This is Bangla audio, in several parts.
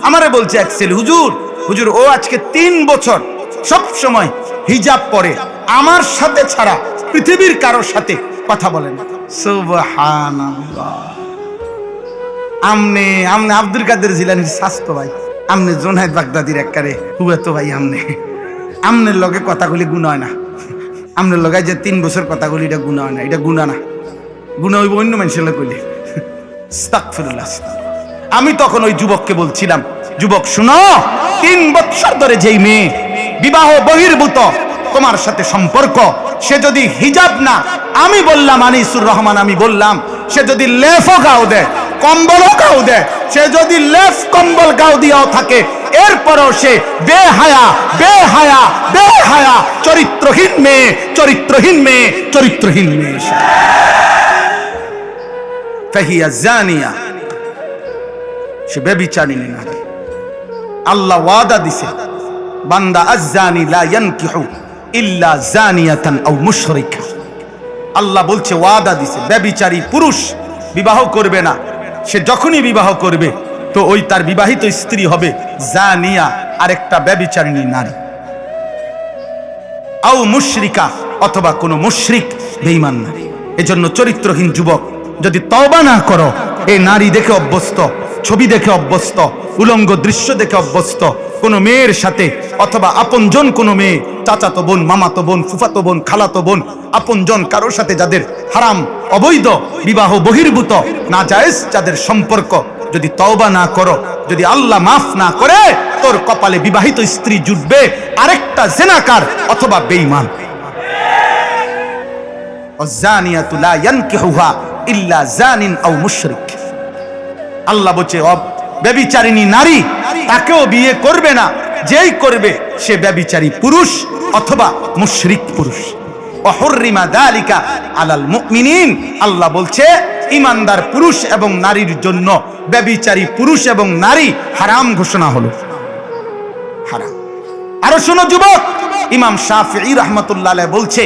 আমারে বলছে এক ছেলে, হুজুর হুজুর ও আজকে 3 বছর সব সময় হিজাব পরে, আমার সাথে ছাড়া পৃথিবীর কারোর সাথে কথা বলে না। সুবহানাল্লাহ। আমনে আমনে আব্দুল কাদের জিলানীর শাস্ত ভাই, আমনে জোনায়েদ বাগদাদির একবারে হুয়া তো ভাই, আমনের লগে কথাগুলি গুণ হয় না। আমনের লগে যে 3 বছর কথাগুলি, এটা গুণ হয় না, এটা গুণা না, গুণা হইব অন্য মানুষের লগে কইলে। আস্তাগফিরুল্লাহ। আমি তখন ওই যুবককে বলছিলাম, যুবক শুনো, 3 বছর ধরে যেই মেয়ে বিবাহ বহির্ভূত তোমার সাথে সম্পর্ক, সে যদি হিজাব না, আমি বললাম আনিসুর রহমান, আমি বললাম সে যদি লেফও গাও দেয়, কম্বলও গাও দেয়, সে যদি লেফ কম্বল গাও দিয়াও থাকে, এরপরও সে বেহায়া বেহায়া বেহায়া চরিত্রহীন মেয়ে, চরিত্রহীন মেয়ে, চরিত্রহীন মেয়ে। ফাহিয়া জানিয়া, সে ব্যভিচারিণী নারী। আল্লাহ ওয়াদা দিছে, বান্দা আয-জানি লা ইয়ানকিহু ইল্লা জানিয়াতান আও মুশরিকা। আল্লাহ বলছে, ওয়াদা দিছে, ব্যভিচারী পুরুষ বিবাহ করবে না। সে যখনই বিবাহ করবে তো ওই তার বিবাহিত স্ত্রী হবে জানিয়া, আরেকটা ব্যভিচারিণী নারী, আও মুশরিকা, অথবা কোনো মুশরিক বেঈমান নারী। এজন্য চরিত্রহীন যুবক যদি তওবা না করো, এই নারী দেখে অভ্যস্ত, ছবি দেখে অভ্যস্ত, উলঙ্গ দৃশ্য দেখে অভ্যস্ত কোনো মেয়ের সাথে, অথবা আপনজন কোনো মেয়ে, চাচাতো বোন, মামাতো বোন, ফুফাতো বোন, খালাতো বোন, আপনজন কারোর সাথে যাদের হারাম, অবৈধ, বিবাহ বহির্ভূত, নাজায়েজ যাদের সম্পর্ক, যদি তওবা না করো, যদি আল্লাহ মাফ না করে, তোর কপালে বিবাহিত স্ত্রী জুটবে আরেকটা জিনাকার অথবা বেঈমান। ওয়াজ-জানিয়াতু লা ইয়ানকিহুহা ইল্লা জানিন আও মুশরিক। আল্লাহ বলছে, ব্যভিচারিণী নারী তাকেও বিয়ে করবে না, যেই করবে সে ব্যভিচারী পুরুষ অথবা মুশরিক পুরুষ। ওয়াহুররিমা যালিকা আলাল মুমিনিন। আল্লাহ বলছে, ঈমানদার পুরুষ এবং নারীর জন্য ব্যভিচারী পুরুষ এবং নারী হারাম ঘোষণা হলো, হারাম। আরো শোনো যুবক, ইমাম শাফিঈ রাহমাতুল্লাহ আলাইহি বলছে,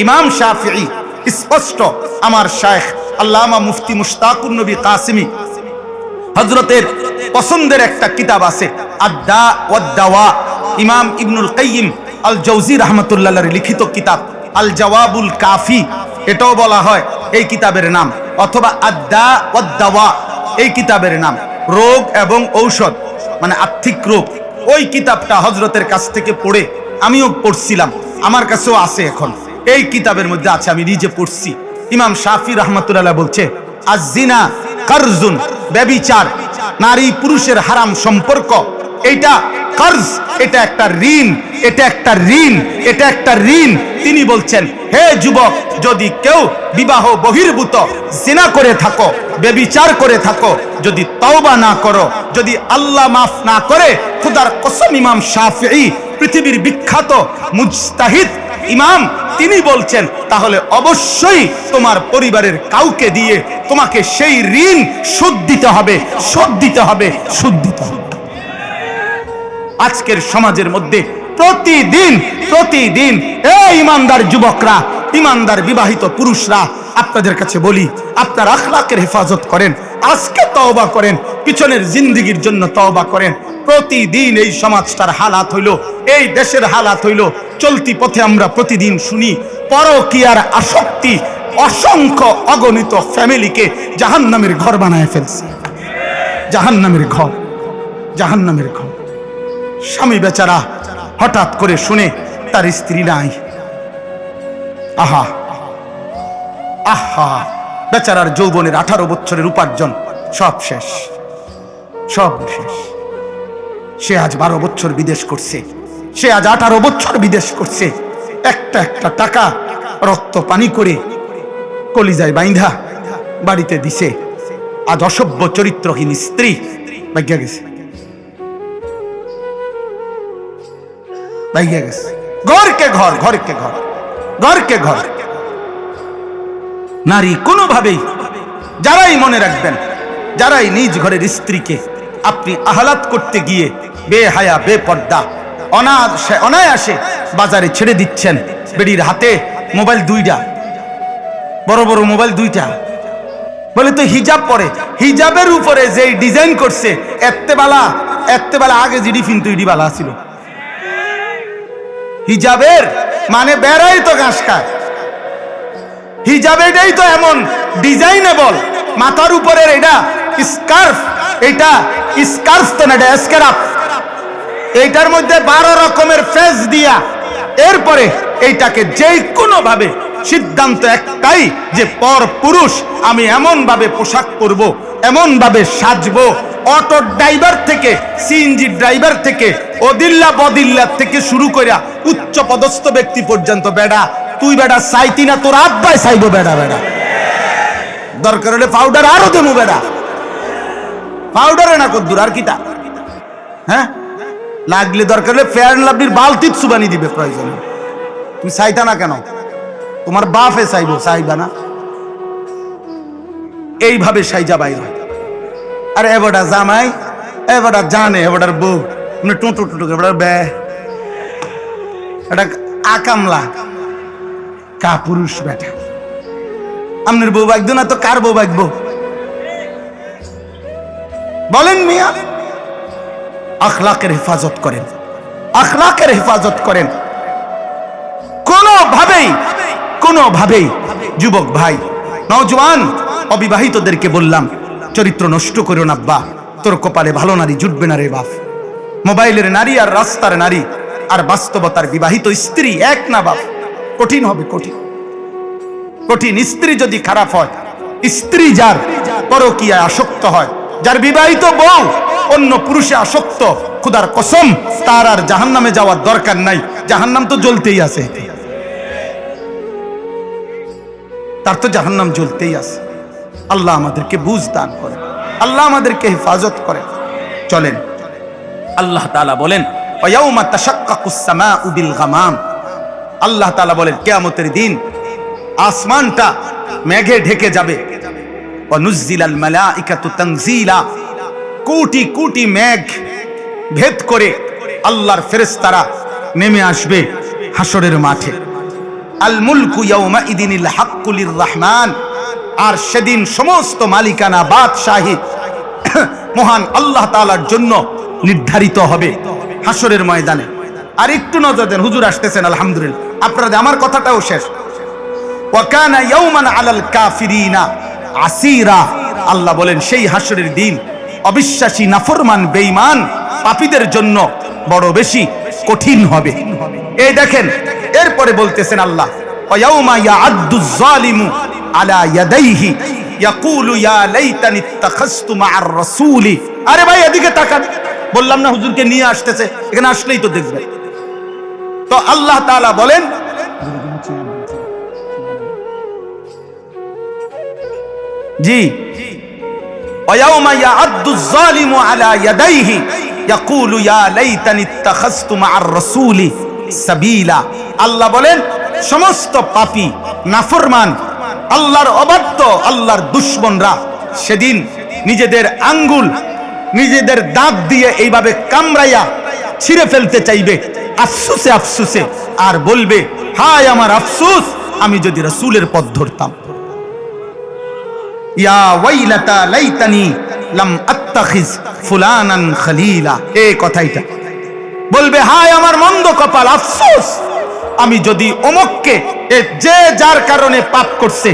ইমাম শাফিঈ স্পষ্ট, আমার শাইখ আল্লামা মুফতি মুশতাকুন নবী কাসিমি হযরতের পছন্দের একটা কিতাব আছে, আদ-দা ওয়াদ-দাওয়া, ইমাম ইবনুল কাইয়িম আল জাওজি রাহমাতুল্লাহ আলাইহির লিখিত কিতাব আল জওয়াবুল কাফি, এটাও বলা হয় এই কিতাবের নাম, অথবা আদ-দা ওয়াদ-দাওয়া এই কিতাবের নাম, রোগ এবং ঔষধ, মানে আর্থিক রোগ। ওই কিতাবটা হযরতের কাছ থেকে পড়ে আমিও পড়ছিলাম, আমার কাছেও আছে এখন, এই কিতাবের মধ্যে আছে, আমি নিজে পড়ছি। ইমাম শাফি রাহমাতুল্লাহ বলছে, আয-জিনা কারজুন, ব্যভিচার নারী পুরুষের হারাম সম্পর্ক, এটা কারজ, এটা একটা ঋণ, এটা একটা ঋণ, এটা একটা ঋণ। তিনি বলছেন, হে যুবক, যদি কেউ বিবাহ বহির্ভূত জিনা করে থাকো, ব্যভিচার করে থাকো, যদি তওবা না করো, যদি আল্লাহ মাফ না করে, খোদার কসম, ইমাম শাফিঈ পৃথিবীর বিখ্যাত মুজতাহিদ ইমাম, তিনি বলছেন, তাহলে অবশ্যই তোমার পরিবারের কাউকে দিয়ে তোমাকে সেই ঋণ শোধ দিতে হবে, শোধ দিতে হবে, শোধ দিতে হবে। আজকের সমাজের মধ্যে প্রতিদিন প্রতিদিন এই ইমানদার যুবকরা, ইমানদার বিবাহিত পুরুষরা, আপনাদের কাছে বলি, আপনার আখলাকের হেফাজত করেন, আজকে তওবা করেন, পিছনের জিন্দেগির জন্য তওবা করেন। প্রতিদিন এই সমাজটার হালাত হইল, এই দেশের হালাত হইল, চলতি পথে আমরা প্রতিদিন শুনি পরকীয়ার আসক্তি অসংখ্য অগণিত ফ্যামিলিকে জাহান্নামের ঘর বানায় ফেলছে, জাহান্নামের ঘর, জাহান্নামের ঘর। স্বামী বেচারা হঠাৎ করে শুনে তার স্ত্রী নাই, আহা আহা, বেচারার যৌবনের 18 বছরের উপার্জন সব শেষ, সব শেষ। সে আজ 12 বছর বিদেশ করছে, সে আজ 18 বছর বিদেশ করছে, একটা একটা টাকা রক্ত পানি করে কলিজায় বাইন্ধা বাড়িতে দিছে। আজ অসভ্য চরিত্রহীন স্ত্রী ভাগ্যা গেছে, ভাগ্যা গেছে। ঘরকে ঘর, ঘরকে ঘর, ঘরকে ঘর। নারী কোনোভাবেই, যারাই মনে রাখবেন, যারাই নিজ ঘরের স্ত্রীকে আপনি আহ্লাদ করতে গিয়ে বেহায়া বেপর্দা অনায়াসে বাজারে ছেড়ে দিচ্ছেন, বেডির হাতে মোবাইল 2টা, বড় বড় মোবাইল 2টা, বলে তো হিজাব পরে, হিজাবের উপরে যেই ডিজাইন করছে, এত্তেবালা এত্তেবেলা আগে জিডি কিন্তু ইডি বালা ছিল। হিজাবের মানে বেড়াই তো ঘাস খায়, হিজাব এটাই তো এমন ডিজাইনেবল, মাথার উপরের এটা স্কার্ফ, এটা স্কার্ফ তো না, এটা স্কার্ফ, এইটার মধ্যে 12 রকমের ফেজ দিয়া এরপরে এইটাকে যে কোনো ভাবে সিদ্ধান্ত একটাই যে পর পুরুষ আমি এমন ভাবে পোশাক পরব, এমন ভাবে সাজবো, অটো ড্রাইভার থেকে সিএনজি ড্রাইভার থেকে অদিল্লা বদিল্লা থেকে শুরু করে উচ্চ পদস্থ ব্যক্তি পর্যন্ত, বেডা তুই বেডা চাইতি না, তোর আব্বাই চাইবো বেডা, বেডা দরকার হলে পাউডার আরো দেবো, বেডা পাউডারে না কদ্দুর আর কিটা, হ্যাঁ লাগলে দরকার হলে ফেয়ার এন্ড লাভলির বালতিত সুবানি দিবে প্রয়োজন। তুমি চাইতা না কেন? তোমার বাপে চাইবো, চাইবা না? এইভাবে সাইজা বাইর হয়। আর এবারটা জামাই, এবারটা জানে, এবারটার বউ টুটু টুটু, এবার বে এটা আকামলা কা পুরুষ বেটা। আপনার বউ বাগতো না তো কার বউ বাগবো বলেন মিয়া? আখলাকের হেফাজত করেন, আখলাকের হেফাজত করেন। কোনোভাবেই যুবক ভাই, নওজওয়ান অবিবাহিতদেরকে বললাম, চরিত্র নষ্ট করো না আব্বা, তোর কপালে ভালো নারী জুটবে না রে বাপ। মোবাইলের নারী আর রাস্তার নারী আর বাস্তবতার বিবাহিত স্ত্রী এক না বাপ, কঠিন হবে, কঠিন কঠিন। স্ত্রী যদি খারাপ হয়, স্ত্রী যার পরকীয়ায় আসক্ত হয়, যার বিবাহিত বউ অন্য পুরুষে আসক্ত, খোদার কসম তার আর জাহান্নামে যাওয়ার দরকার নাই, জাহান্নাম তো জ্বলতেই আছে, তার তো জাহান্নাম জ্বলতেই আছে। আল্লাহ আমাদেরকে বুঝ দান করে, আল্লাহ আমাদেরকে হেফাজত করে। চলেন, আল্লাহ তাআলা বলেন ওয়ায়াউমা তাশাক্কাকুস সামাউ বিল গামাম, আল্লাহ তাআলা বলেন কিয়ামতের দিন আসমানটা মেঘে ঢেকে যাবে। ওয়া নুজ্জিলাল মালাইকাতু তানজিলা, কোটি কোটি মেঘ ভেদ করে আল্লাহর ফেরেশতারা নেমে আসবে হাসরের মাঠে। আল মুলকু ইয়াউমা ইদিনিল হাক্কু লির রহমান, আর সেদিন সমস্ত মালিকানা বাদশাহী মহান আল্লাহ তাআলার জন্য নির্ধারিত হবে হাসরের ময়দানে। আর একটু নজর দেন, হুজুর আসতেছেন আলহামদুলিল্লাহ, আপনারা আমার কথাটাও শেষ। ওয়া কানা ইয়াউমান আলাল কাফিরিনা আসিরা, আল্লাহ বলেন সেই হাসরের দিন অবিশ্বাসী, নাফরমান, বেঈমান পাপীদের জন্য বড় বেশি কঠিন হবে। এই দেখেন, এরপরে বলতেছেন আল্লাহ ওয়ায়াউমা ইয়াআদ্দুজ যালিমু আলা ইয়াদাইহি ইয়াকুলু ইয়া লাইতানি ইত্তাখাযতু মা'আর রাসূলি। আরে ভাই এদিকে তাকান, বললাম না হুজুরকে নিয়ে আসতেছে, এখানে আসলেই তো দেখবেন। তো আল্লাহ তাআলা বলেন জি ওয়ায়াউমা ইয়াআদ্দুজ যালিমু আলা ইয়াদাইহি ইয়াকুলু ইয়া লাইতানি ইত্তাখাযতু মা'আর রাসূলি সাবিলা। আল্লাহ বলেন সমস্ত পাপী, নাফরমান, আল্লাহর অবাধ্য, আল্লাহর দুশমনরা সেদিন নিজেদের আঙ্গুল, নিজেদের দাঁত দিয়ে এইভাবে কামড়াইয়া ছিঁড়ে ফেলতে চাইবে আফসোসে আফসোসে, আর বলবে হায় আমার আফসোস, আমি যদি রাসূলের পথ ধরতাম। ইয়া ওয়াইলাতা লাইতানি লাম আত্তাখিজ ফুলানান খলিলা, এই কথাইটা বলবে হায় আমার মন্দ কপাল, আফসোস আমি যদি অমুককে, যে যার কারণে পাপ করছে,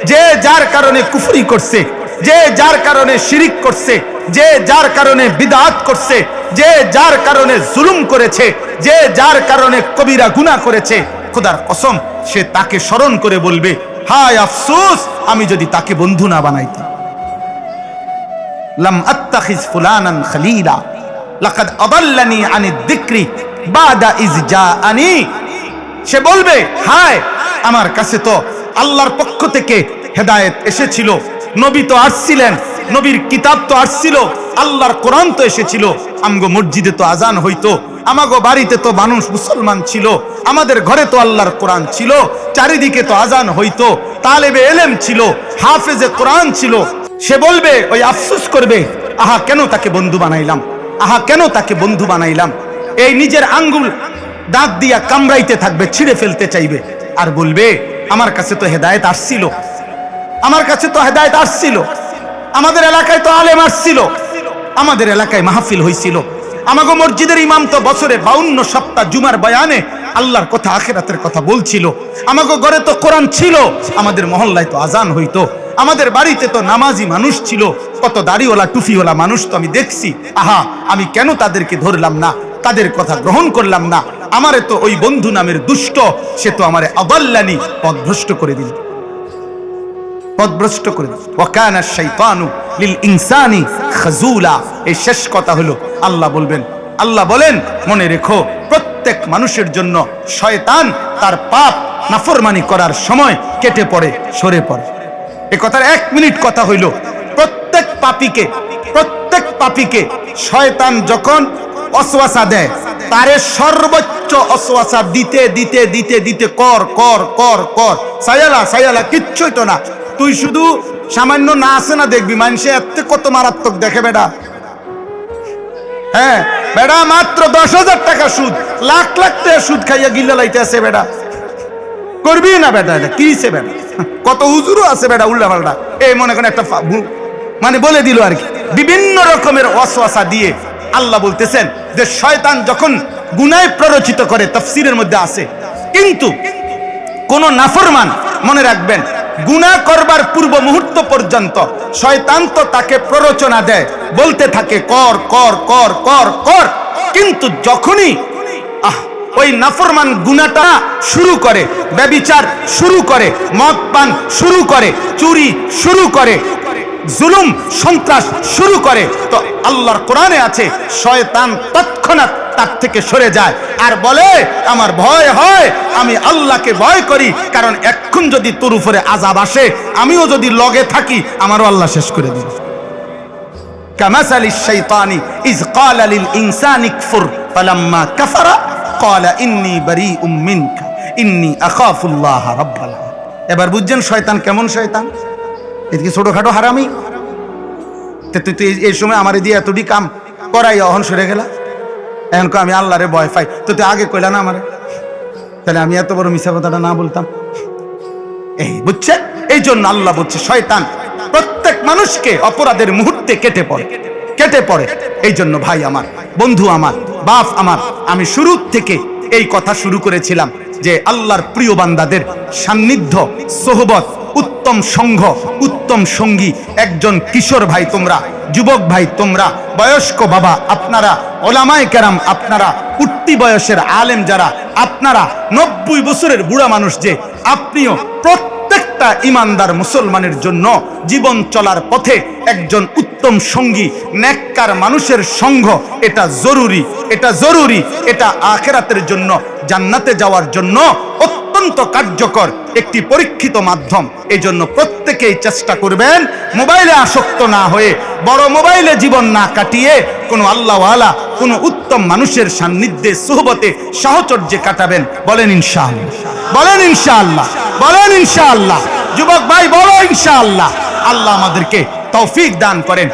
যে যার কারণে কুফরি করছে, যে যার কারণে শিরিক করছে, যে যার কারণে বিদআত করছে, যে যার কারণে জুলুম করেছে, যে যার কারণে কবিরা গুনাহ করেছে, খোদার কসম সে তাকে স্মরণ করে বলবে হায় আফসোস, আমি যদি তাকে বন্ধু না বানাইতাম। লাম আত্তাখিজ ফুলানান খলিলা লাকাদ আদাল্লানি আনিদ যিকরি বাদা ইজ জাআনি। সে বলবে হায় আমার কাছে তো আল্লাহর পক্ষ থেকে হেদায়েত এসেছিল, নবী তো আসছিলেন, নবীর কিতাব তো আসছিল, আল্লাহর কোরআন তো এসেছিল, আমগো মসজিদে তো আজান হইতো, আমাগো বাড়িতে তো মানুষ মুসলমান ছিল, আমাদের ঘরে তো আল্লাহর কোরআন ছিল, চারিদিকে তো আজান হইতো, তালেবে ইলম ছিল, হাফেজে কোরআন ছিল। সে বলবে, ওই আফসোস করবে, আহা কেন তাকে বন্ধু বানাইলাম, আহা কেন তাকে বন্ধু বানাইলাম। এই নিজের আঙ্গুল দাঁত দিয়া কামড়াইতে থাকবে, ছিঁড়ে ফেলতে চাইবে, আর বলবে আমার কাছে তো হেদায়েত আসছিল, আমার কাছে তো হেদায়েত আসছিল, আমাদের এলাকায় তো আলেম আসছিল, আমাদের এলাকায় মাহফিল হইছিল, আমাগো মসজিদের ইমাম তো বছরে 52 সপ্তাহ জুমার বয়ানে আল্লাহর কথা আখিরাতের কথা বলছিল। আমাগো ঘরে তো কোরআন ছিল, আমাদের মহল্লায় তো আজান হইতো, আমাদের বাড়িতে তো নামাজি মানুষ ছিল, কত দাড়িওয়ালা টুপিওয়ালা মানুষ তো আমি দেখছি। আহা, আমি কেন তাদেরকে ধরলাম না, তাদের কথা গ্রহণ করলাম না? আমারে তো ওই বন্ধু নামের দুষ্ট, সে তো আমারে আদাল্লানি, পথভ্রষ্ট করে দিল, পথভ্রষ্ট করে দিল। ওয়াকানা শাইতানু লিল ইনসানি খাজুলা। এই শেষ কথা হলো আল্লাহ বলবেন, আল্লাহ বলেন মনে রেখো, প্রত্যেক মানুষের জন্য শয়তান তার পাপ নাফরমানি করার সময় কেটে পড়ে, সরে পড়ে। এই কথার 1 মিনিট কথা হইল, প্রত্যেক পাপীকে শয়তান যখন ওয়াসওয়াসা দেয়, তারে সর্বোচ্চ ওয়াসওয়াসা দিতে দিতে দিতে দিতে কর কর কর কর, সায়ালা কিচ্ছুই তো না, তুই শুধু সামান্য না আছে না দেখবি, মানুষে এত কত মারাত্মক দেখে বেটা। হ্যাঁ বেটা, মাত্র 10,000 টাকা সুদ, লাখ লাখ টাকা সুদ খাইয়া গিল্লা লাইতে আছে বেটা, করবি না বেটা? এটা কিছে বেটা? কত হুজুরও আছে বেটা উল্টা পাল্টা, এই মনে করেন একটা মানে বলে দিল আর কি, বিভিন্ন রকমের ওয়াসওয়াসা দিয়ে। আল্লাহ বলতেছেন যে শয়তান যখন গুনাহে প্ররোচিত করে, তাফসীরের মধ্যে আছে, কিন্তু কোন নাফরমান, মনে রাখবেন, গুনাহ করবার পূর্ব মুহূর্ত পর্যন্ত শয়তান তো তাকে প্ররোচনা দেয়, বলতে থাকে কর কর কর কর কর, কিন্তু যখনই ওই নাফরমান গুনাহটা শুরু করে, ব্যভিচার শুরু করে, মদ পান শুরু করে, চুরি শুরু করে, জুলুম সন্ত্রাস শুরু করে, তো আল্লাহর কোরআনে আছে শয়তান তৎক্ষণাৎ তার থেকে সরে যায় আর বলে আমার ভয় হয়, আমি আল্লাহকে ভয় করি, কারণ এখন যদি তোর উপরে আযাব আসে, আমিও যদি লগে থাকি, আমারও আল্লাহ শেষ করে দিবে। কামাসালিশ শাইতানি ইজ ক্বালা লিল ইনসানি কফুর ফালাম্মা কাফারা ক্বালা ইন্নী বারীউম মিনকা ইন্নী আখাফুল্লাহ রাব্বাল আলামিন। এবার বুঝছেন শয়তান কেমন শয়তান? এদিকে ছোটখাটো হারামি, তুই এই সময় আমার দিয়ে এতটি কাম করাই অহন সরে গেলা, এখন আমি আল্লাহরে ভয় পাই, তো তুই আগে কইলা না আমারে, তাহলে আমি এত বড় মিথ্যা কথাটা না বলতাম। এই বুঝছেন, এই জন্য আল্লাহ বলছে শয়তান প্রত্যেক মানুষকে অপরাধের মুহূর্তে কেটে পড়ে। এই জন্য ভাই আমার, বন্ধু আমার, বাপ আমার, আমি শুরু থেকে এই কথা শুরু করেছিলাম যে আল্লাহর প্রিয় বান্দাদের সান্নিধ্য, সোহবত, উত্তম সংঘ, উত্তম সঙ্গী, একজন কিশোর ভাই তোমরা, যুবক ভাই তোমরা, বয়স্ক বাবা আপনারা, ওলামায়ে কেরাম আপনারা, উঠতি বয়সের আলেম যারা আপনারা, 90 বছরের বুড়া মানুষ যে আপনিও, প্রত্যেকটা ইমানদার মুসলমানের জন্য জীবন চলার পথে একজন উত্তম সঙ্গী, নেককার মানুষের সঙ্গ, এটা জরুরি, এটা আখিরাতের জন্য, জান্নাতে যাওয়ার জন্য অত্যন্ত কার্যকর একটি পরীক্ষিত মাধ্যম। এই জন্য প্রত্যেকেই চেষ্টা করবেন মোবাইলে আসক্ত না হয়ে, বড় মোবাইলে জীবন না কাটিয়ে, কোনো আল্লাহওয়ালা, কোনো উত্তম মানুষের সান্নিধ্যে, সুহবতে, সাহচর্যে কাটাবেন। বলেন ইনশাআল্লাহ, বলেন ইনশাআল্লাহ, বলেন ইনশাআল্লাহ। যুবক ভাই বলো ইনশাআল্লাহ। আল্লাহ আমাদেরকে তৌফিক দান করেন।